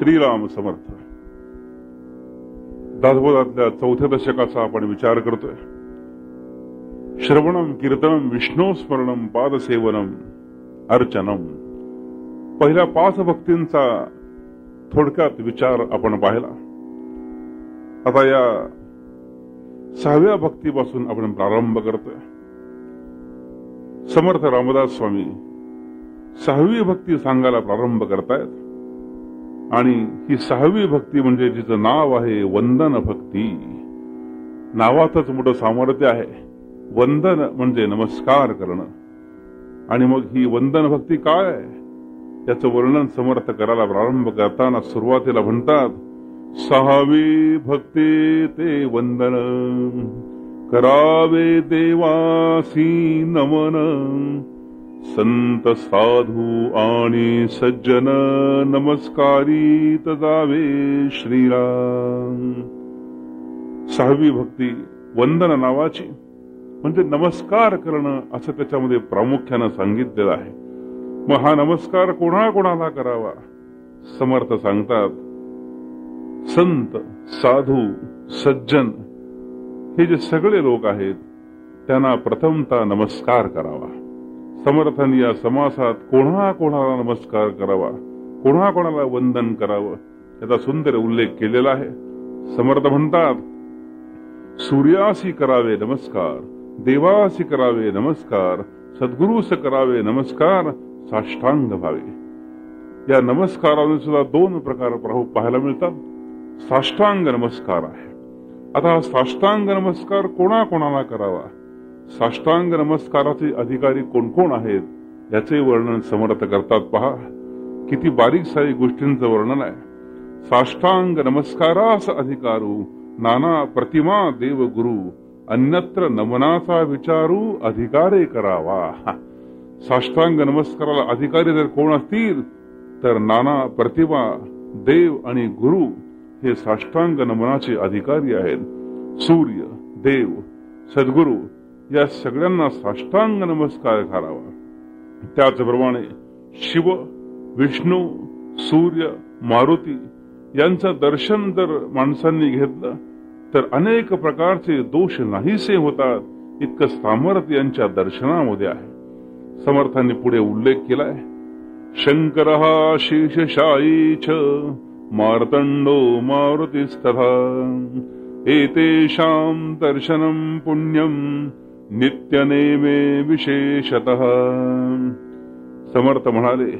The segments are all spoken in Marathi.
श्रीराम समर्थ. दासबोधातल्या 4थ्या दशकाचा आपण विचार करतोय. श्रवणम कीर्तनम विष्णू स्मरणम पादसेवनम अर्चनम. पहिल्या 5 भक्तींचा थोडक्यात विचार आपण पाहिला. आता या 6व्या भक्तीपासून आपण प्रारंभ करतोय. समर्थ रामदास स्वामी 6वी भक्ती सांगायला प्रारंभ करतायत आणि ही 6वी भक्ती म्हणजे जिचं नाव आहे वंदन भक्ती. नावातच मोठं सामर्थ्य आहे. वंदन म्हणजे नमस्कार करणं. आणि मग ही वंदन भक्ती काय आहे याचं वर्णन समर्थ करायला प्रारंभ करताना सुरुवातीला म्हणतात, 6वी भक्ती ते वंदन करावे देवासी नमन, संत साधू आणि सज्जन नमस्कारित जावे श्रीराम. 6वी भक्ती वंदन नावाची म्हणजे नमस्कार करणं असं त्याच्यामध्ये प्रामुख्यानं सांगितलेलं आहे. मग हा नमस्कार कोणाकोणाला करावा? समर्थ सांगतात, संत साधू सज्जन हे जे सगळे लोक आहेत त्यांना प्रथमतः नमस्कार करावा. समर्थांनी या समासात कोणाकोणाला नमस्कार करावा, कोणाकोणाला वंदन करावं याचा सुंदर उल्लेख केलेला आहे. समर्थ म्हणतात, सूर्यासी करावे नमस्कार, देवासी करावे नमस्कार, सद्गुरूस करावे नमस्कार, साष्टांग भावे. या नमस्काराने सुद्धा 2 प्रकार पाहायला मिळतात. साष्टांग नमस्कार आहे. आता हा साष्टांग नमस्कार कोणाकोणाला करावा, साष्टांग नमस्काराचे अधिकारी कोण कोण आहेत याचे वर्णन समर्थ करतात. पहा किती बारीक सारी गोष्टींचं वर्णन आहे. साष्टांग नमस्कारास अधिकारू नाना प्रतिमा देव गुरु, अन्यत्र नमनाचा विचारू अधिकारे करावा. साष्टांग नमस्काराला अधिकारी जर कोण असतील तर नाना प्रतिमा देव आणि गुरु हे साष्टांग नमनाचे अधिकारी आहेत. सूर्य, देव, सद्गुरु या सगळ्यांना साष्टांग नमस्कार करावा. त्याचप्रमाणे शिव, विष्णू, सूर्य, मारुती यांचं दर्शन जर माणसांनी घेतलं तर अनेक प्रकारचे दोष नाहीसे होतात. इतकं सामर्थ्य यांच्या दर्शनामध्ये आहे. समर्थांनी पुढे उल्लेख केलाय, शंकर शेषशायीच मार्तंडो मारुतिस्तथा, एतेषां दर्शनं पुण्यं नित्यनेमे विशेषतः. समर्थ म्हणाले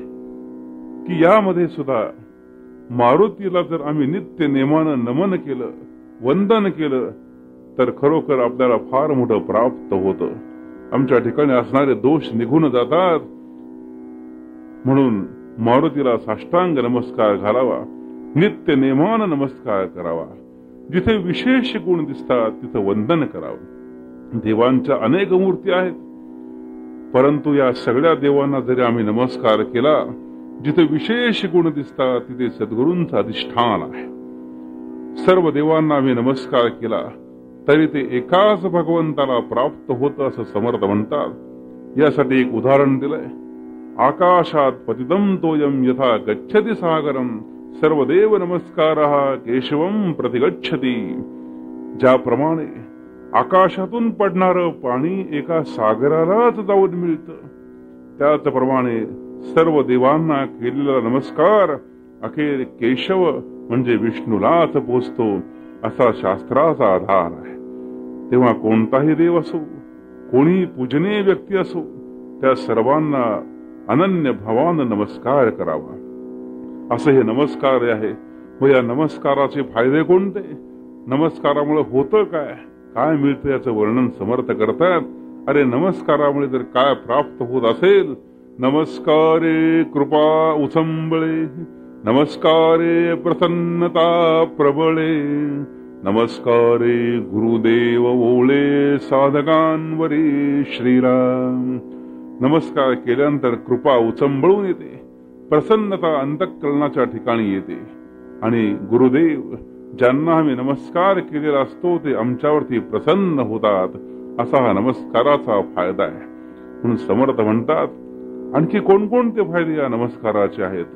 की यामध्ये सुद्धा मारुतीला जर आम्ही नित्य नेमानं नमन केलं, वंदन केलं तर खरोखर आपल्याला फार मोठं प्राप्त होतं. आमच्या ठिकाणी असणारे दोष निघून जातात. म्हणून मारुतीला साष्टांग नमस्कार घालावा, नित्य नेमानं नमस्कार करावा. जिथे विशेष गुण दिसतात तिथं वंदन करावं. देवांच्या अनेक मूर्ती आहेत, परंतु या सगळ्या देवांना जरी आम्ही नमस्कार केला, जिथे विशेष गुण दिसतात तिथे सद्गुरूंचं अधिष्ठान आहे. सर्व देवांना आम्ही नमस्कार केला तरी ते एकाच भगवंताला प्राप्त होतं असं समर्थ म्हणतात. यासाठी एक उदाहरण दिलंय. आकाशात पतितं तोयम यथा गच्छति सागरम, सर्वदेव नमस्कारः केशवम प्रतिगच्छति. ज्याप्रमाणे आकाशातून पडणारं पाणी एका सागरालाच जाऊन मिळतं, त्याचप्रमाणे सर्व देवांना केलेला नमस्कार अखेर केशव म्हणजे विष्णूलाच पोचतो असा शास्त्राचा आधार आहे. तेव्हा कोणताही देव असो, कोणी पूजनीय व्यक्ती असो, त्या सर्वांना अनन्य भावानं नमस्कार करावा. असं हे नमस्कार आहे. व या नमस्काराचे फायदे कोणते, नमस्कारामुळे होतं काय, काय मिळतं याचं वर्णन समर्थ करतात. अरे नमस्कारामुळे जर काय प्राप्त होत असेल, नमस्कारे कृपा उचंबळे, नमस्कारे प्रसन्नता प्रबळे, नमस्कारे गुरुदेव ओळे साधकांवरी श्रीराम. नमस्कार केल्यानंतर कृपा उचंबळून येते, प्रसन्नता अंतःकरणाच्या ठिकाणी येते आणि गुरुदेव ज्यांना आम्ही नमस्कार केलेला असतो ते आमच्यावरती प्रसन्न होतात. असा हा नमस्काराचा फायदा आहे. म्हणून समर्थ म्हणतात आणखी कोणकोणते फायदे या नमस्काराचे आहेत.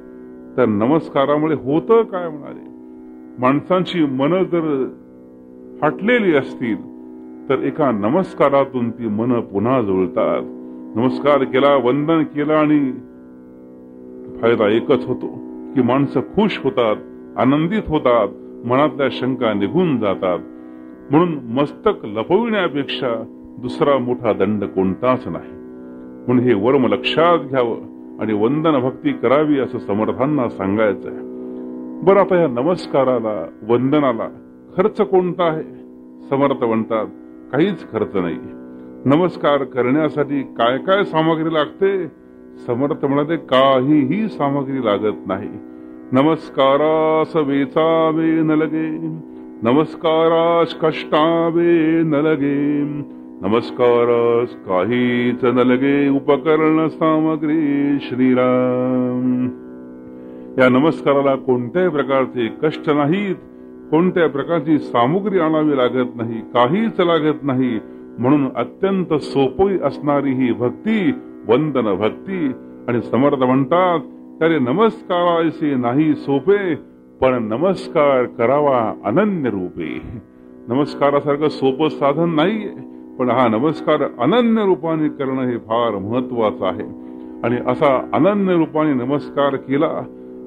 तर नमस्कारामुळे होतं काय म्हणाले. माणसांची मन जर हटलेली असतील तर एका नमस्कारातून ती मन पुन्हा जुळतात. नमस्कार केला, वंदन केलं आणि फायदा एकच होतो की माणसं खुश होतात, आनंदित होतात, मनातल्या शंका निघून जातात. म्हणून मस्तक लपविण्यापेक्षा दुसरा मोठा दंड कोणताच नाही. म्हणून हे वर्म लक्षात घ्यावं आणि वंदन भक्ती करावी असं समर्थांना सांगायचंय. बरं, आता या नमस्काराला, वंदनाला खर्च कोणता आहे? समर्थ म्हणतात काहीच खर्च नाही. नमस्कार करण्यासाठी काय काय सामग्री लागते? समर्थ म्हणाले काहीही सामग्री लागत नाही. नमस्कारास वेचावे न लगे, नमस्कारास कष्टावे न लगे, नमस्कारास काहीच न लगे, उपकरण सामग्री श्रीराम. या नमस्काराला कोणत्याही प्रकारचे कष्ट नाहीत, कोणत्या प्रकारची सामुग्री आणावी लागत नाही, काहीच लागत नाही. म्हणून अत्यंत सोपी असणारी ही भक्ती वंदन भक्ती. आणि समर्थ म्हणतात अरे नमस्कारायचे नाही सोपे, पण नमस्कार करावा अनन्य रूपे. नमस्कारासारखं सोपं साधन नाहीये, पण हा नमस्कार अनन्य रूपाने करणं हे फार महत्वाचं आहे. आणि असा अनन्य रूपाने नमस्कार केला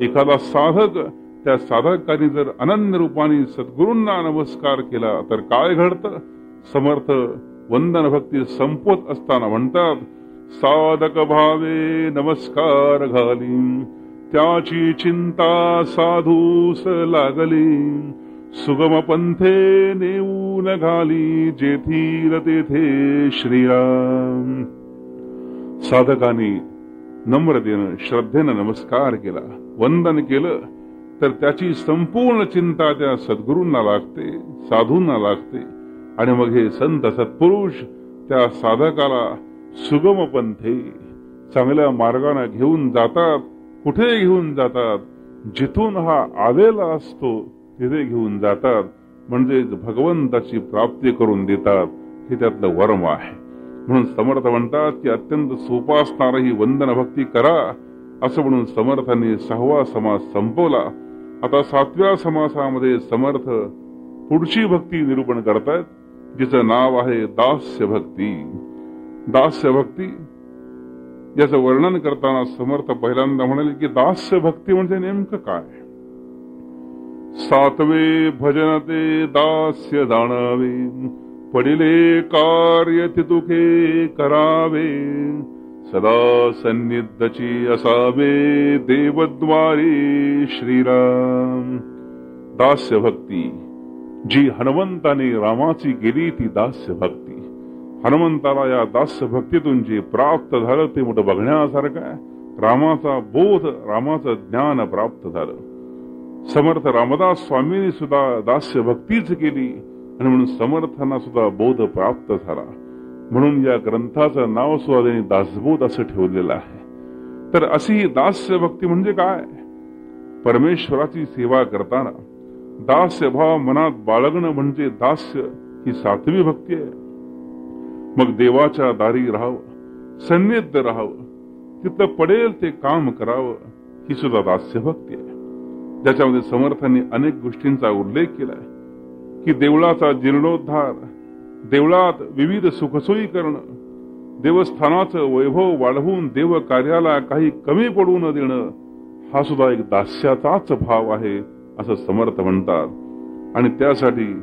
एखादा साधक, त्या साधकाने जर अनन्य रूपाने सद्गुरूंना नमस्कार केला तर काय घडतं? समर्थ वंदन भक्ती संपवत असताना म्हणतात साधक भावे नमस्कार घाली, त्याची चिंता साधूस लागली, सुगम पंथे नेऊन घाली, जेथील तेथे श्रीराम. साधकाने नम्रतेनं श्रद्धेनं नमस्कार केला, वंदन केलं तर त्याची संपूर्ण चिंता त्या सद्गुरूंना लागते, साधूंना लागते. आणि मग हे संत सत्पुरुष त्या साधकाला सुगम पंथे चांगल्या मार्गाने घेऊन जातात. कुठे घेऊन जातात? जिथून हा आलेला असतो तिथे घेऊन जातात. म्हणजे भगवंताची प्राप्ती करून देतात. हे त्यातलं वर्म आहे. म्हणून समर्थ म्हणतात की अत्यंत सोपा असणारी ही वंदन भक्ती करा असं म्हणून समर्थांनी 6वा समास संपवला. आता 7व्या समासामध्ये समर्थ पुढची भक्ती निरूपण करतायत, जिचं नाव आहे दास्य भक्ती. दास्य भक्ती याचं वर्णन करताना समर्थ पहिल्यांदा म्हणाले की दास्य भक्ती म्हणजे नेमकं काय? 7वे भजन ते दास्य जाणावे, पडिले कार्य तितुके करावे, सदा सन्निधची असावे देवद्वारी श्रीराम. दास्य भक्ती जी हनुमंताने रामाची केली ती दास्य भक्ती. हनुमंताला या दास्य भक्तीतून जे प्राप्त झालं ते मोठं बघण्यासारखं आहे. रामाचा बोध, रामाचं ज्ञान प्राप्त झालं. समर्थ रामदास स्वामींनी सुद्धा दास्य भक्तीच केली आणि म्हणून समर्थांना सुद्धा बोध प्राप्त झाला. म्हणून या ग्रंथाचं नाव सुद्धा त्यांनी दासबोध असं ठेवलेलं आहे. तर अशी ही दास्य भक्ती म्हणजे काय? परमेश्वराची सेवा करताना दास्य भाव मनात बाळगणं म्हणजे दास्य ही 7वी भक्ती आहे. मग देवाच्या दारी राहावं, सन्निध राहावं, तिथं पडेल ते काम करावं, ही सुद्धा दास्य भक्ती आहे. ज्याच्यामध्ये समर्थांनी अनेक गोष्टींचा उल्लेख केलाय की देवळाचा जीर्णोद्धार, देवळात विविध सुखसोयी करणं, देवस्थानाचं वैभव वाढवून देव कार्याला काही कमी पडू न देणं, हा सुद्धा एक दास्याचाच भाव आहे असं समर्थ म्हणतात. आणि त्यासाठी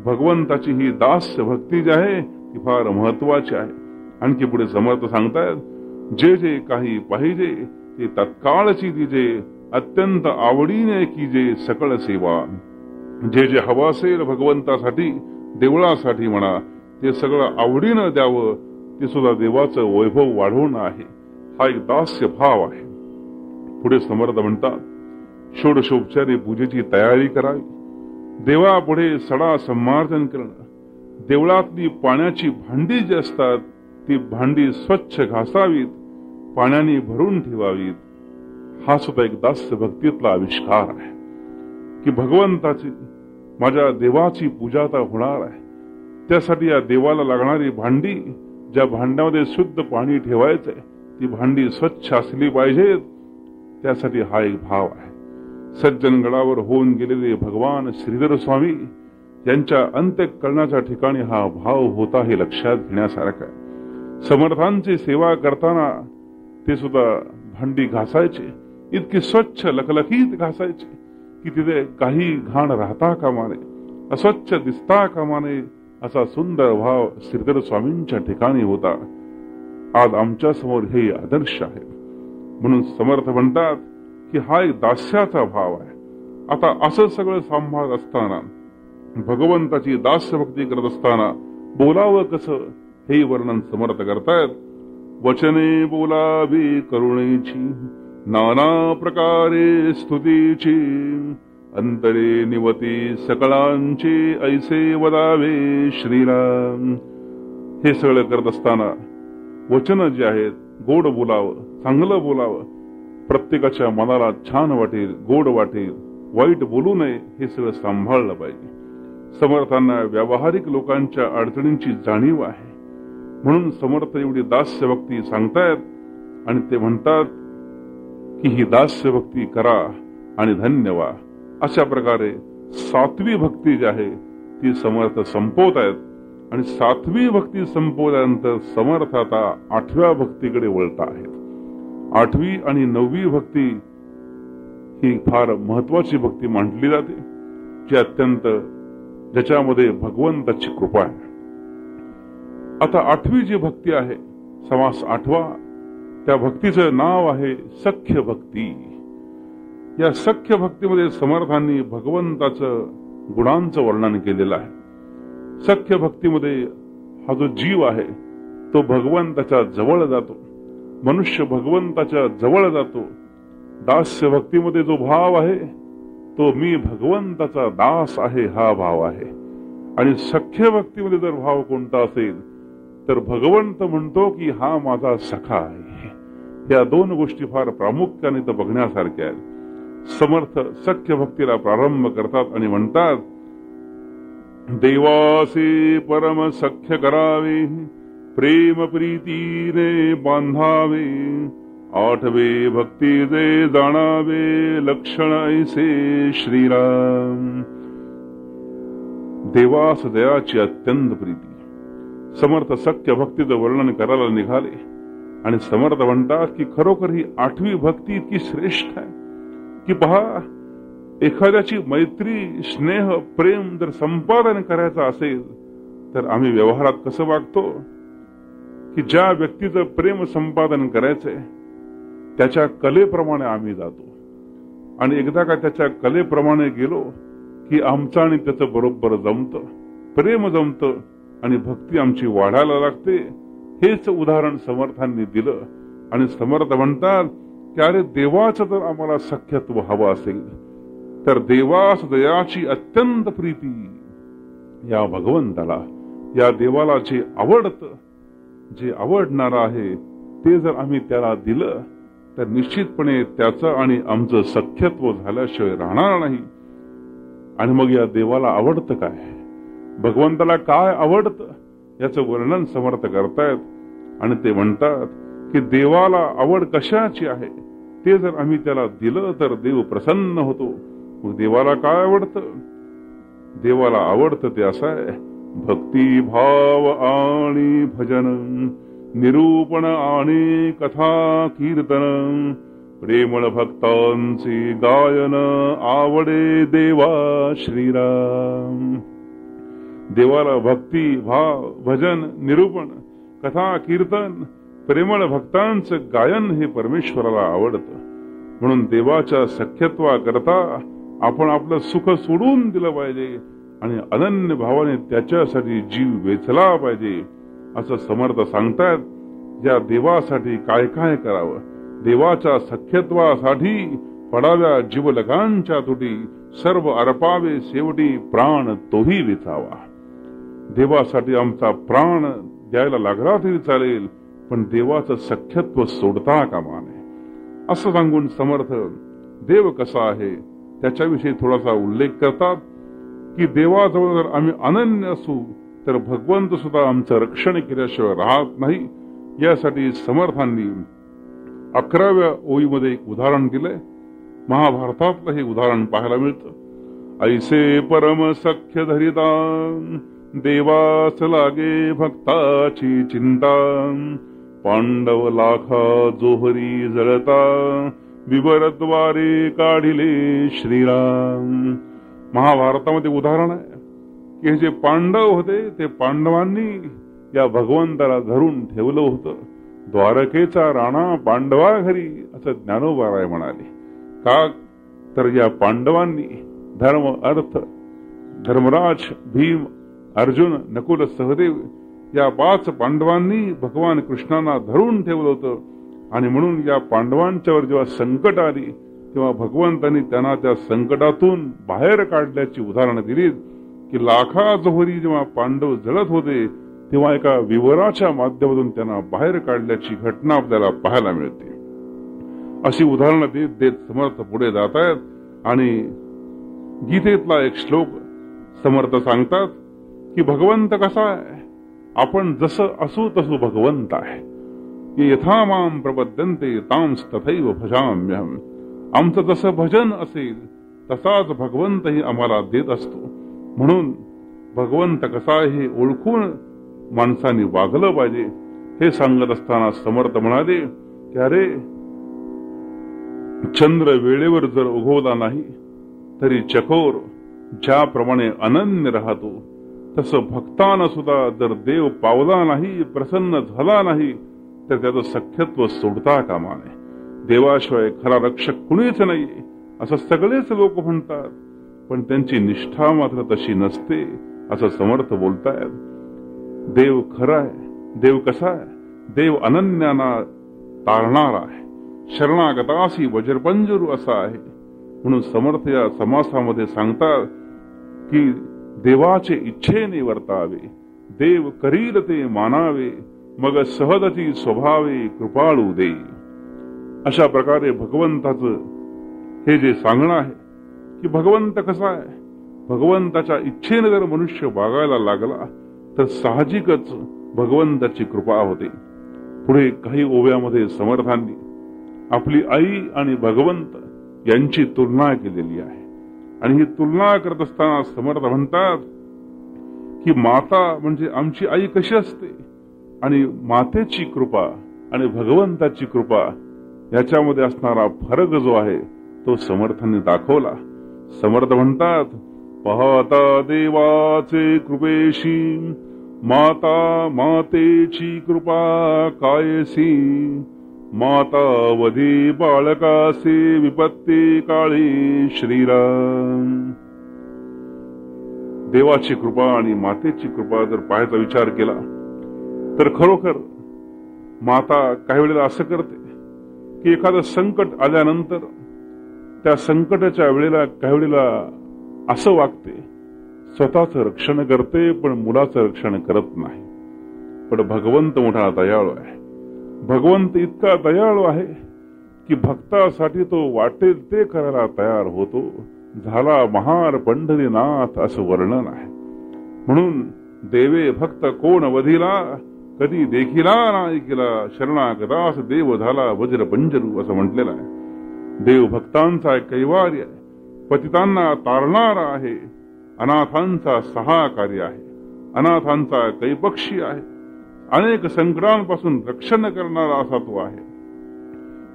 भगवंताची ही दास्य भक्ती जी आहे ती फार महत्वाची आहे. आणखी पुढे समर्थ सांगतायत जे जे काही पाहिजे ते तत्काळची दिजे, अत्यंत आवडीने कीजे सकळ सेवा. जे जे हवं असेल भगवंतासाठी, देवळासाठी म्हणा, ते सगळं आवडीनं द्यावं, ते सुद्धा देवाचं वैभव वाढवणं आहे. हा एक दास्य भाव आहे. पुढे समर्थ म्हणतात षोडशोपचारी पूजेची तयारी करावी, देवापुढे सडा संमार्जन करणं, देवळातली पाण्याची भांडी जी असतात ती भांडी स्वच्छ घासावीत, पाण्याने भरून ठेवावीत. हा सुद्धा एक दास्य भक्तीतला आविष्कार आहे की भगवंताची, माझ्या देवाची पूजा आता होणार आहे, त्यासाठी या देवाला लागणारी भांडी, ज्या भांड्यामध्ये शुद्ध पाणी ठेवायचंय ती भांडी स्वच्छ असली पाहिजेत, त्यासाठी हा एक भाव आहे. सज्जनगडावर होऊन गेलेले भगवान श्रीधर स्वामी यांच्या अंत्यकरणाच्या ठिकाणी हा भाव होता हे लक्षात घेण्यासारखं आहे. समर्थांची सेवा करताना ते सुद्धा भांडी घासायचे, इतकी स्वच्छ लखलखीत घासायचे की तिथे काही घाण राहता कामा नये, अस्वच्छ दिसता कामा नये असा सुंदर भाव श्रीधर स्वामींच्या ठिकाणी होता. आज आमच्या समोर हे आदर्श आहे. म्हणून समर्थ म्हणतात की हा एक दास्याचा भाव आहे. आता असं सगळं सांभाळत असताना, भगवंताची दास्यभक्ती करत असताना बोलावं कसं हे वर्णन समर्थ करतायत. वचने बोलावी करुणेची, नाना प्रकारे स्तुतीची, अंतरे निवती सकळांचे ऐसे वदावे श्रीराम. हे सगळं करत असताना वचन जे आहेत गोड बोलावं, चांगलं बोलावं, प्रत्येकाच्या मनाला छान वाटेल, गोड वाटेल, वाईट बोलू नये हे सगळं सांभाळलं पाहिजे. समर्थांना व्यावहारिक लोकांच्या अडचणींची जाणीव आहे. म्हणून समर्थ एवढी दास्यभक्ती सांगतायत आणि ते म्हणतात की ही दास्यभक्ती करा आणि धन्य व्हा. अशा प्रकारे सात्वी भक्ती जी आहे ती समर्थ संपवत आहेत. आणि सातवी भक्ती संपवल्यानंतर समर्थ आता 8व्या भक्तीकडे वळता आहेत. 8वी आणि 9वी भक्ती ही फार महत्वाची भक्ती मानली जाते, जी अत्यंत ज्याच्यामध्ये भगवंताची कृपा आहे. आता 8वी जी भक्ती आहे, समास 8वा, त्या भक्तीचं नाव आहे सख्य भक्ती. या सख्य भक्तीमध्ये समर्थांनी भगवंताचं गुणांचं वर्णन केलेलं आहे. सख्य भक्तीमध्ये हा जो जीव आहे तो भगवंताच्या जवळ जातो, मनुष्य भगवंताच्या जवळ जातो. दास्य भक्तीमध्ये जो भाव आहे तो मी भगवंताचा दास आहे हा भाव आहे. आणि सख्य भक्तीमध्ये जर भाव कोणता असेल तर भगवंत म्हणतो की हा माझा सखा आहे. या दोन गोष्टी फार प्रामुख्याने तर बघण्यासारख्या आहेत. समर्थ सख्य भक्तीला प्रारंभ करतात आणि म्हणतात, देवासे परम सख्य करावे, प्रेम प्रीतीने बांधावे, 8वे भक्तीचे जाणावे, लक्षण ऐसे श्रीराम. देवास दयाची अत्यंत प्रीती. समर्थ सख्य भक्तीचं वर्णन करायला निघाले आणि समर्थ म्हणतात की खरोखर ही 8वी भक्ती इतकी श्रेष्ठ आहे की पहा, एखाद्याची मैत्री, स्नेह, प्रेम जर संपादन करायचं असेल तर आम्ही व्यवहारात कसं वागतो की ज्या व्यक्तीचं प्रेम संपादन करायचंय त्याच्या कलेप्रमाणे आम्ही जातो. आणि एकदा का त्याच्या कलेप्रमाणे गेलो की आमचं आणि त्याचं बरोबर जमतं, प्रेम जमतं आणि भक्ती आमची वाढायला लागते. हेच उदाहरण समर्थांनी दिलं. आणि समर्थ म्हणतात की अरे देवाचं जर आम्हाला सख्यत्व हवं असेल तर देवास दयाची अत्यंत प्रीती. या भगवंताला, या देवाला जे आवडतं, जे आवडणार आहे ते जर आम्ही त्याला दिलं तर निश्चितपणे त्याचं आणि आमचं सख्यत्व झाल्याशिवाय राहणार नाही. आणि मग या देवाला आवडतं काय, भगवंताला काय आवडतं याचं वर्णन समर्थ करतायत. आणि ते म्हणतात की देवाला आवड कशाची आहे ते जर आम्ही त्याला दिलं तर देव प्रसन्न होतो. मग देवाला काय आवडतं, देवाला आवडतं ते असं आहे, भक्ती भाव आणि भजन, निरूपण आणि कथा कीर्तन, प्रेमळ भक्तांचे गायन, आवडे देवा श्रीराम. देवाला भक्ती भाव भजन निरूपण कथा कीर्तन प्रेमळ भक्तांचं गायन हे परमेश्वराला आवडतं. म्हणून देवाच्या सख्यत्वाकरता आपण आपलं सुख सोडून दिलं पाहिजे आणि अनन्य भावाने त्याच्यासाठी जीव वेचला पाहिजे असं समर्थ सांगतात. या देवासाठी काय काय करावं, देवाच्या सख्यत्वासाठी पडाव्या जीवलगांच्या तुटी, सर्व अर्पावे शेवटी प्राण तोही वेचावा. देवासाठी आमचा प्राण द्यायला लागला तरी चालेल पण देवाचं सख्यत्व सोडता कामा नये असं सांगून समर्थ देव कसा आहे त्याच्याविषयी थोडासा उल्लेख करतात की देवाजवळ जर आम्ही अनन्य असू तर भगवंत सुद्धा आमचं रक्षण केल्याशिवाय राहत नाही. यासाठी समर्थांनी 11व्या ओळीमध्ये एक उदाहरण दिलंय. महाभारतातलं हे उदाहरण पाहायला मिळतं. ऐसे परम सख्य धरिता देवास लागे भक्ताची चिंता, पांडव लाखा जोहरी जळता विवरद्वारे काढिले श्रीराम. महाभारतामध्ये उदाहरण आहे की हे जे पांडव होते ते पांडवांनी या भगवंताला धरून ठेवलं होतं. द्वारकेचा राणा पांडवा घरी असं ज्ञानोबाराय म्हणाले. का तर या पांडवांनी धर्म अर्थ धर्मराज भीम अर्जुन नकुल सहदेव या 5 पांडवांनी भगवान कृष्णांना धरून ठेवलं होतं. आणि म्हणून या पांडवांच्यावर जेव्हा संकट आली तेव्हा भगवंतांनी त्यांना त्या संकटातून बाहेर काढल्याची उदाहरणं दिली की लाखा जोहरी जेव्हा पांडव जळत होते तेव्हा एका विवराच्या माध्यमातून त्यांना बाहेर काढल्याची घटना आपल्याला पाहायला मिळते. अशी उदाहरणं देत देत समर्थ पुढे जात आहेत. आणि गीतेतला एक श्लोक समर्थ सांगतात की भगवंत कसा आहे, आपण जसं असू तसं भगवंत आहे. यथा माम प्रपद्यन्ते तांस तथैव भजाम्यहम्. आमचं जसं भजन असेल तसाच भगवंतही आम्हाला देत असतो. म्हणून भगवंत कसा आहे हे ओळखून माणसांनी वागलं पाहिजे. हे सांगत असताना समर्थ म्हणाले की अरे चंद्र वेळेवर जर उगवला नाही तरी चकोर ज्याप्रमाणे अनन्य राहतो तसं भक्तांना सुद्धा जर देव पावला नाही प्रसन्न झाला नाही तर त्याचं सख्यत्व सोडता कामा नये. देवाशिवाय खरा रक्षक कुणीच नाही असं सगळेच लोक म्हणतात, पण त्यांची निष्ठा मात्र तशी नसते असं समर्थ बोलतायत. देव खरा आहे. देव कसा आहे? देव अनन्याना तारणारा आहे. शरणागतासी वज्रपंजरू असा आहे. म्हणून समर्थ या समासामध्ये सांगतात की देवाचे इच्छेने वर्तावे, देव करील ते मानावे, मग सहजची स्वभावे कृपाळू दे. अशा प्रकारे भगवंताचं हे जे सांगणं आहे की भगवंत कसा आहे, भगवंताच्या इच्छेने जर मनुष्य वागायला लागला तर साहजिकच भगवंताची कृपा होते. पुढे काही ओव्यामध्ये समर्थांनी आपली आई आणि भगवंत यांची तुलना केलेली आहे. आणि ही तुलना करत असताना समर्थ म्हणतात की माता म्हणजे आमची आई कशी असते आणि मातेची कृपा आणि भगवंताची कृपा याच्यामध्ये असणारा फरक जो आहे तो समर्थांनी दाखवला. समर्थ म्हणतात पाहता देवाचे कृपेशी माता मातेची कृपा कायसी, माता वधी बाळकासे विपत्ती काळी श्रीराम. देवाची कृपा आणि मातेची कृपा जर पाहायचा विचार केला तर खरोखर माता काही वेळेला असं करते की एखादं संकट आल्यानंतर त्या संकटाच्या वेळेला काही वेळेला असं वागते स्वतःच रक्षण करते पण मुलाचं रक्षण करत नाही. पण भगवंत मोठा दयाळू आहे. भगवंत इतका दयाळू आहे की भक्तासाठी तो वाटेल ते करायला तयार होतो. झाला महार पंढरीनाथ असं वर्णन आहे. म्हणून देवे भक्त कोण वधिला, कधी देखिला नाही केला, शरणागतास देव झाला वज्रपंजरू असं म्हटलेलं आहे. देव भक्तांचा कैवारी आहे, पतितांना तारणारा आहे, अनाथांचा सहाकारी आहे, अनाथांचा कैपक्षी आहे, अनेक संकटांपासून रक्षण करणारा असा तो आहे.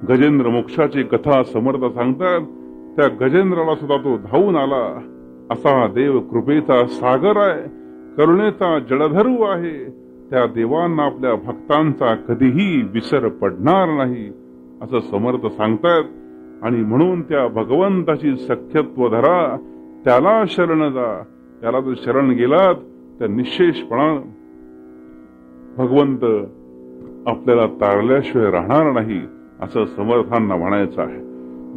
गजेंद्र मोक्षाची कथा समर्थ सांगतात. त्या गजेंद्राला सुद्धा तो धावून आला असा देव कृपेचा सागर आहे, करुणेचा जलधरू आहे. त्या देवांना आपल्या भक्तांचा कधीही विसर पडणार नाही असं समर्थ सांगतात. आणि म्हणून त्या भगवंताची सख्यत्व धरा, त्याला शरण जा. त्याला जर शरण गेलात तर निश्चेषपणा भगवंत आपल्याला तारल्याशिवाय राहणार नाही असं समर्थांना म्हणायचं आहे.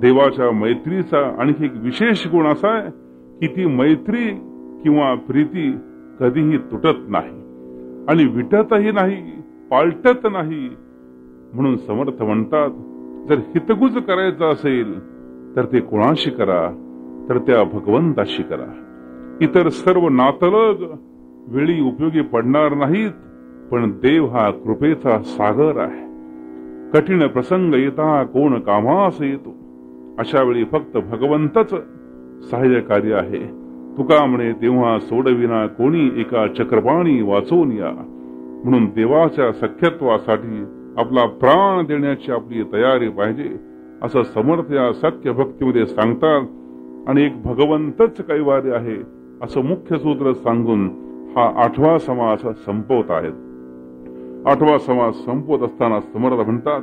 देवाच्या मैत्रीचा आणखी एक विशेष गुण असा आहे की ती मैत्री किंवा प्रीती कधीही तुटत नाही आणि विटतही नाही, पालटत नाही. म्हणून समर्थ म्हणतात जर हितगुज करायचं असेल तर ते कोणाशी करा, तर त्या भगवंताशी करा. इतर सर्व नातलग वेळी उपयोगी पडणार नाहीत, पण देव हा कृपेचा सागर आहे. कठीण प्रसंग येता कोण कामास येतो, अशा वेळी फक्त भगवंतच सहाय्यकारी आहे. तुका म्हणे तेव्हा सोडविना कोणी एका चक्रपाणी वाचवून या. म्हणून देवाच्या सख्यत्वासाठी आपला प्राण देण्याची आपली तयारी पाहिजे असं समर्थ या सख्य भक्तीमध्ये सांगतात. आणि एक भगवंतच कैवारी आहे असं मुख्य सूत्र सांगून हा 8वा समास संपवत आहेत. 8वा समास संपवत असताना समर्थ म्हणतात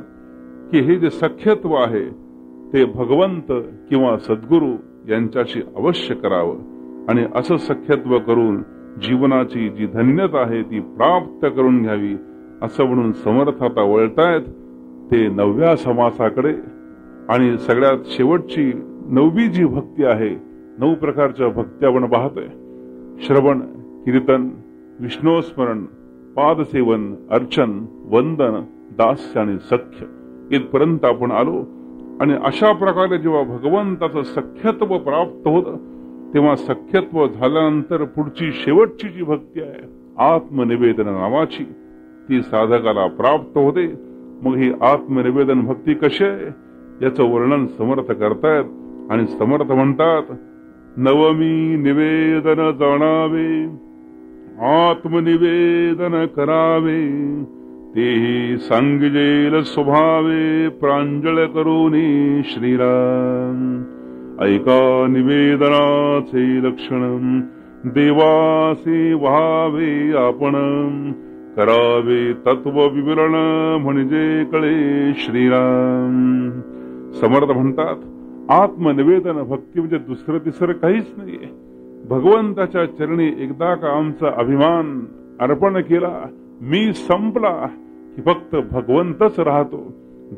की हे जे सख्यत्व आहे ते भगवंत किंवा सद्गुरू यांच्याशी अवश्य करावं आणि असं सख्यत्व करून जीवनाची जी धन्यता आहे ती प्राप्त करून घ्यावी असं म्हणून समर्थ आता वळतायत ते 9व्या समासाकडे. आणि सगळ्यात शेवटची 9वी जी भक्ती आहे, 9 प्रकारच्या भक्ती आपण पाहतोय. श्रवण, कीर्तन, विष्णुस्मरण, पादसेवन, अर्चन, वंदन, दास्य आणि सख्य इथपर्यंत आपण आलो. आणि अशा प्रकारे जेव्हा भगवंताचं सख्यत्व प्राप्त होतं तेव्हा सख्यत्व झाल्यानंतर पुढची शेवटची जी भक्ती आहे आत्मनिवेदन नावाची ती साधकाला प्राप्त होते. मग ही आत्मनिवेदन भक्ती कशी आहे याचं वर्णन समर्थ करतायत. आणि समर्थ म्हणतात नवमी निवेदन जाणावे आत्मनिवेदन करावे तेही सांगिजेल स्वभावे प्रांजळ करूनी श्रीराम. ऐका निवेदनाचे लक्षण देवासे व्हावे आपण करावे तत्व विवरण म्हणजे कळे श्रीराम. समर्थ म्हणतात आत्मनिवेदन भक्ती म्हणजे दुसरं तिसरं काहीच नाहीये. भगवंताच्या चरणी एकदा का आमचा अभिमान अर्पण केला मी संपला की फक्त भगवंतच राहतो.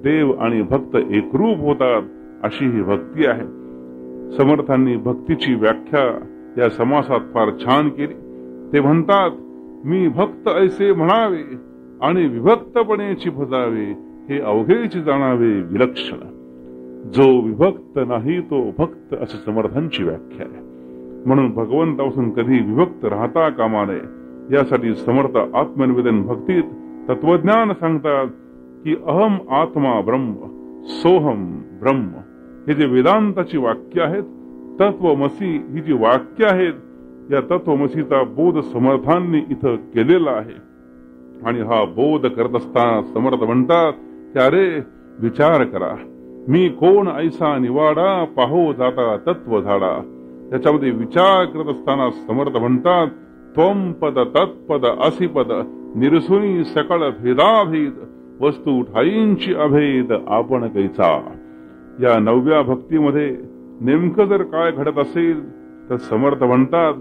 देव आणि भक्त एकरूप होतात अशी ही भक्ती आहे. समर्थांनी भक्तीची व्याख्या या समासात फार छान केली. ते म्हणतात मी भक्त ऐसे म्हणावे आणि विभक्तपणेची भजावे हे अवघेची जाणावे विलक्षण. जो विभक्त नाही तो भक्त अशी समर्थांची व्याख्या आहे. म्हणून भगवंतापासून कधी विभक्त राहता कामा नये यासाठी समर्थ आत्मनिवेदन भक्तीत तत्वज्ञान सांगतात की अहम आत्मा ब्रह्म सोहम ब्रह्म हे जे वेदांताची वाक्य आहेत, तत्वमसी ही जी वाक्य आहेत या तत्वमसीचा बोध समर्थांनी इथं केलेला आहे. आणि हा बोध करत असताना समर्थ म्हणतात की अरे विचार करा मी कोण ऐसा निवाडा पाहो जाता तत्व झाडा. त्याच्यामध्ये विचार करत असताना समर्थ म्हणतात त्वम पद तत्पद असिपद निरसुनी सकळ भेदाभेद वस्तू ठाईंची अभेद आपण कैचा. या 9व्या भक्तीमध्ये नेमकं जर काय घडत असेल तर समर्थ म्हणतात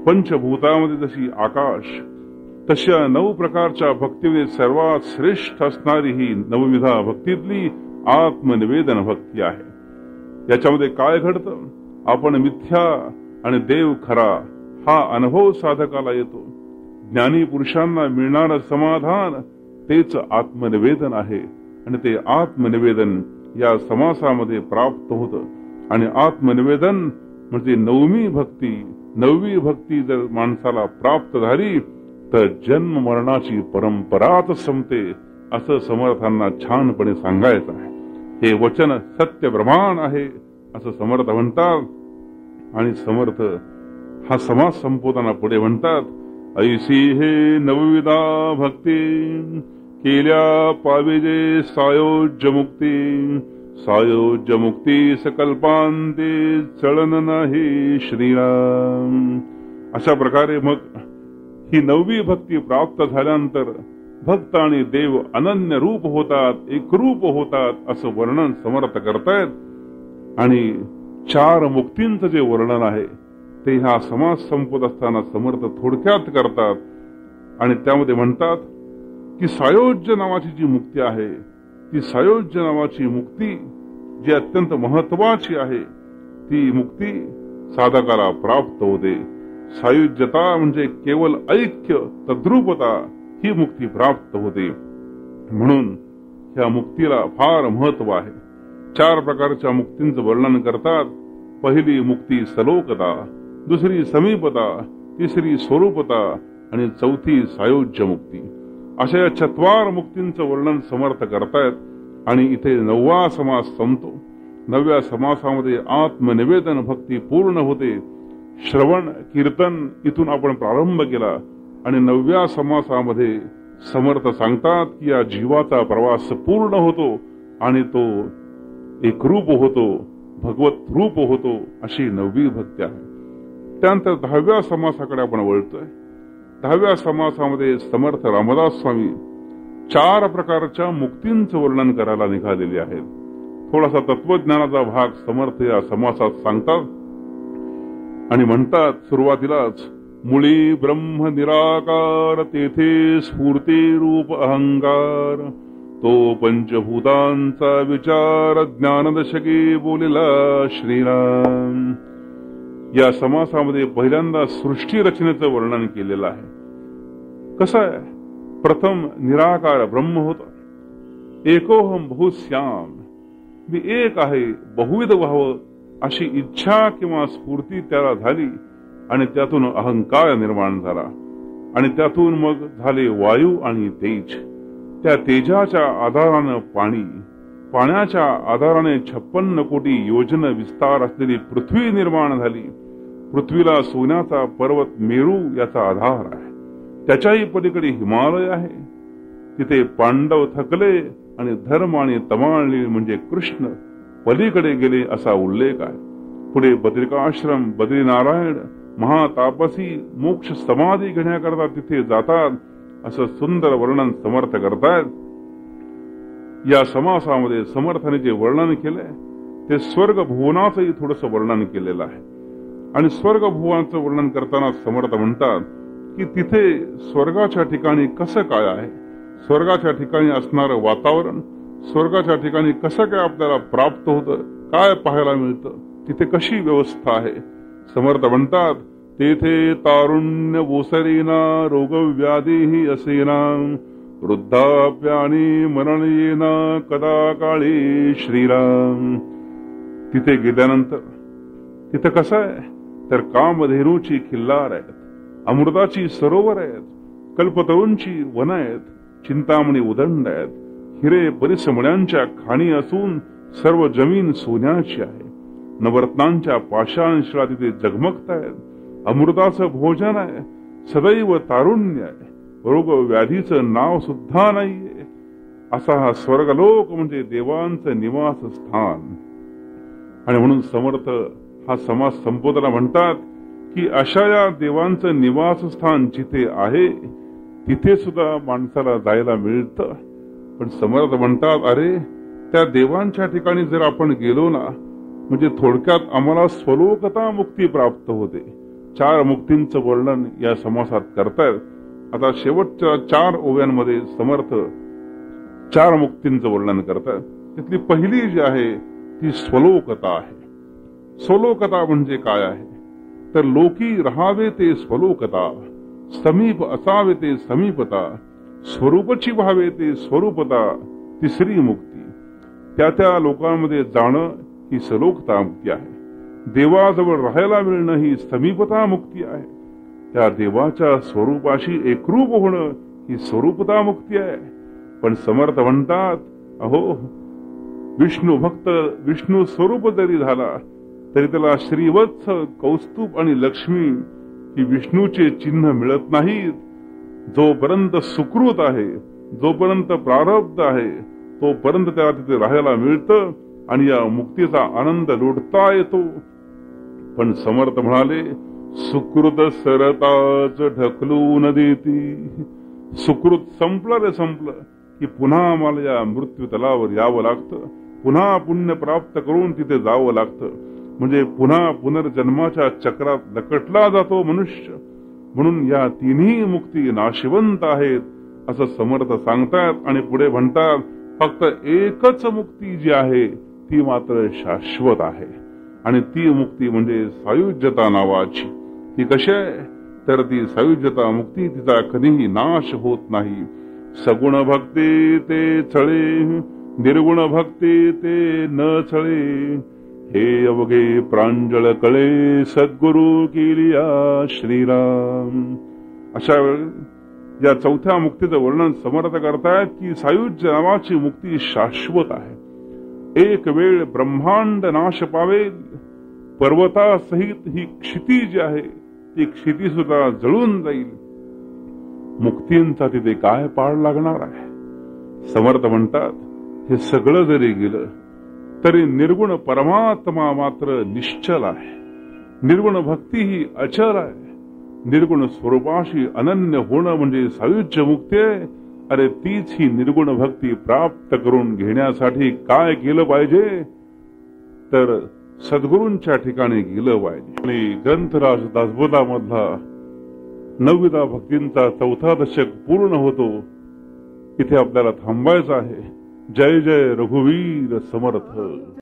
पंचभूतामध्ये जशी आकाश तशा 9 प्रकारच्या भक्तीमध्ये सर्वात श्रेष्ठ असणारी ही 9विधा भक्तीतली आत्मनिवेदन भक्ती आहे. याच्यामध्ये काय घडतं आपण मिथ्या आणि देव खरा हा अनुभव साधकाला येतो. ज्ञानी पुरुषांना मिळणारं समाधान तेच आत्मनिवेदन आहे आणि ते आत्मनिवेदन या समासामध्ये प्राप्त होतं. आणि आत्मनिवेदन म्हणजे 9वी भक्ती. 9वी भक्ती जर माणसाला प्राप्त झाली तर जन्म मरणाची परंपराच संपते असं समर्थांना छानपणे सांगायचं आहे. हे वचन सत्य प्रमाण आहे असं समर्थ म्हणतात. आणि समर्थ हा समास संपवताना पुढे म्हणतात ऐसी हे 9विधा भक्ती केल्या पाविजे सायोज्य मुक्ती सायोज्य मुक्ती सकल्पांते चलन नाही श्रीराम. अशा प्रकारे मग ही 9वी भक्ती प्राप्त झाल्यानंतर भक्त आणि देव अनन्य रूप होतात, एकरूप होतात असं वर्णन समर्थ करतायत. आणि 4 मुक्तींचं जे वर्णन आहे ते हा समास संपत असताना समर्थ थोडक्यात करतात. आणि त्यामध्ये म्हणतात की सायोज्य नावाची जी मुक्ती आहे ती सायोज्य नावाची मुक्ती जी अत्यंत महत्वाची आहे ती मुक्ती साधकाला प्राप्त होते. सायुज्यता म्हणजे केवळ ऐक्य तद्रूपता ही मुक्ती प्राप्त होते. म्हणून ह्या मुक्तीला फार महत्व आहे. 4 प्रकारच्या मुक्तींचं वर्णन करतात. पहिली मुक्ती सलोकता, दुसरी समीपता, तिसरी स्वरूपता आणि चौथी सायोज्य मुक्ती. अशा या 4 मुक्तींचं वर्णन समर्थ करतायत. आणि इथे 9वा समास संपतो. 9व्या समासामध्ये आत्मनिवेदन भक्ती पूर्ण होते. श्रवण कीर्तन इथून आपण प्रारंभ केला आणि 9व्या समासामध्ये समर्थ सांगतात की या जीवाचा प्रवास पूर्ण होतो आणि तो एकरूप होतो, भगवत रूप होतो, अशी 9वी भक्ती आहे. त्यानंतर 10व्या समासाकडे आपण वळतोय. 10व्या समासामध्ये समर्थ रामदास स्वामी 4 प्रकारच्या मुक्तींचं वर्णन करायला निघालेले आहेत. थोडासा तत्वज्ञानाचा भाग समर्थ या समासात सांगतात आणि म्हणतात सुरुवातीलाच, मुळी ब्रह्म निराकार तेथे स्फूर्ती रूप अहंकार, तो पंचभूतांचा विचार ज्ञानदशके बोलेला श्रीराम. या समासामध्ये पहिल्यांदा सृष्टी रचनेचं वर्णन केलेलं आहे. कसं आहे, प्रथम निराकार ब्रह्म होता. एकोहम बहुश्याम, मी एक आहे, बहुविध व्हावं अशी इच्छा किंवा स्फूर्ती त्याला झाली आणि त्यातून अहंकार निर्माण झाला आणि त्यातून मग झाले वायू आणि तेज. त्या तेजाच्या आधारानं पाणी, पाण्याच्या आधाराने 56 कोटी योजन विस्तार असलेली पृथ्वी निर्माण झाली. पृथ्वीला सोन्याचा पर्वत मेरू याचा आधार आहे. त्याच्याही पलीकडे हिमालय आहे. तिथे पांडव थकले आणि धर्म आणि तमाळली म्हणजे कृष्ण पलीकडे गेले असा उल्लेख आहे. पुढे बद्रिकाश्रम, बद्रीनारायण, महातापसी मोक्ष समाधी घेण्याकरता तिथे जातात असं सुंदर वर्णन समर्थ करतायत. या समासामध्ये समर्थाने जे वर्णन केलंय ते स्वर्ग भुवनाचंही थोडंसं वर्णन केलेलं आहे. आणि स्वर्ग भुवनाचं वर्णन करताना समर्थ म्हणतात की तिथे स्वर्गाच्या ठिकाणी कसं काय आहे, स्वर्गाच्या ठिकाणी असणारं वातावरण, स्वर्गाच्या ठिकाणी कसं काय आपल्याला प्राप्त होतं, काय पाहायला मिळतं, तिथे कशी व्यवस्था आहे. समर्थ म्हणतात, तेथे तारुण्य ओसरेना रोगव्याधीही असेना, वृद्धाप्यानी मरण येना कदा काळी श्रीराम. तिथे गेल्यानंतर तिथे कसं आहे तर कामधेनूची खिल्लार आहेत, अमृताची सरोवर आहेत, कल्पतरूंची वन आहेत, चिंतामणी उदंड आहेत, हिरे परिसमण्यांच्या खाणी असून सर्व जमीन सोन्याची आहे. नवरत्नांच्या पाषाण शिळा तिथे जगमगतायत. अमृताचं भोजन आहे, सदैव तारुण्य आहे, रोग व्याधीचं नाव सुद्धा नाहीये. असा हा स्वर्गलोक म्हणजे देवांचं निवास स्थान. आणि म्हणून समर्थ हा समास संबोधना म्हणतात की अशा या देवांचं निवासस्थान जिथे आहे तिथे सुद्धा माणसाला जायला मिळतं. पण समर्थ म्हणतात, अरे त्या देवांच्या ठिकाणी जर आपण गेलो ना म्हणजे थोडक्यात आम्हाला स्वलोकता मुक्ती प्राप्त होते. 4 मुक्तींचं वर्णन या समासात करतायत. आता शेवटच्या 4 ओव्यांमध्ये समर्थ 4 मुक्तींचं वर्णन करतायत. तिथली पहिली जी आहे ती स्वलोकता आहे. स्वलोकता म्हणजे काय आहे तर लोकी राहावे ते स्वलोकता, समीप असावे ते समीपता, स्वरूपची व्हावे ते स्वरूपता, तिसरी मुक्ती. त्या लोकांमध्ये जाणं ही स्वलोकता मुक्ती आहे. देवाजवळ राहायला मिळणं ही समीपता मुक्ती आहे. त्या देवाच्या स्वरूपाशी एकरूप होणं ही स्वरूपता मुक्ती आहे. पण समर्थ म्हणतात, अहो विष्णू भक्त विष्णू स्वरूप जरी झाला तरी त्याला श्रीवत्स, कौस्तुभ आणि लक्ष्मी ही विष्णूचे चिन्ह मिळत नाहीत. जोपर्यंत सुकृत आहे, जोपर्यंत प्रारब्ध आहे तोपर्यंत त्याला तिथे राहायला मिळतं आणि या मुक्तीचा आनंद लुटता येतो. पण समर्थ म्हणाले, सुकृत सरताच ढकलून देती. सुकृत संपलं रे संपलं की पुन्हा मला या मृत्यू तलावर यावं लागतं, पुन्हा पुण्य प्राप्त करून तिथे जावं लागतं. म्हणजे पुन्हा पुनर्जन्माच्या चक्रात लकटला जातो मनुष्य. म्हणून या तिन्ही मुक्ती नाशिवंत आहेत असं समर्थ सांगतात. आणि पुढे म्हणतात, फक्त एकच मुक्ती जी आहे ती मात्र शाश्वत आहे आणि ती मुक्ती म्हणजे सायुज्यता नावाची. ती कशी आहे तर ती सायुज्यता मुक्ती तिचा कधीही नाश होत नाही. सगुण भक्ती ते छळे, निर्गुण भक्ती ते न छळे, हे अवघे प्रांजळ कळे सद्गुरु केलिया श्रीराम. अशा वेळी या चौथ्या मुक्तीचं वर्णन समर्थ करतायत की सायुज्य नावाची मुक्ती शाश्वत आहे। एक वेळ ब्रह्मांड नाश पावेल, पर्वतासहित ही क्षिती जी आहे ती क्षिती सुद्धा जळून जाईल, मुक्तींचा तिथे काय पाड लागणार आहे। समर्थ म्हणतात हे सगळं जरी गेलं तरी निर्गुण परमात्मा मात्र निश्चल आहे, निर्गुण भक्ती ही अचल आहे। निर्गुण स्वरूपाशी अनन्य होणं म्हणजे सायुज्य मुक्ती आहे। अरे तीच ही निर्गुण भक्ती प्राप्त करून घेण्यासाठी काय केलं पाहिजे, तर सद्गुरूंच्या ठिकाणी गेलं पाहिजे। आणि ग्रंथराज दासबोधामधला 9वा भक्तींचा 4था दशक पूर्ण होतो, इथे आपल्याला थांबायचं आहे। जय जय रघुवीर समर्थ।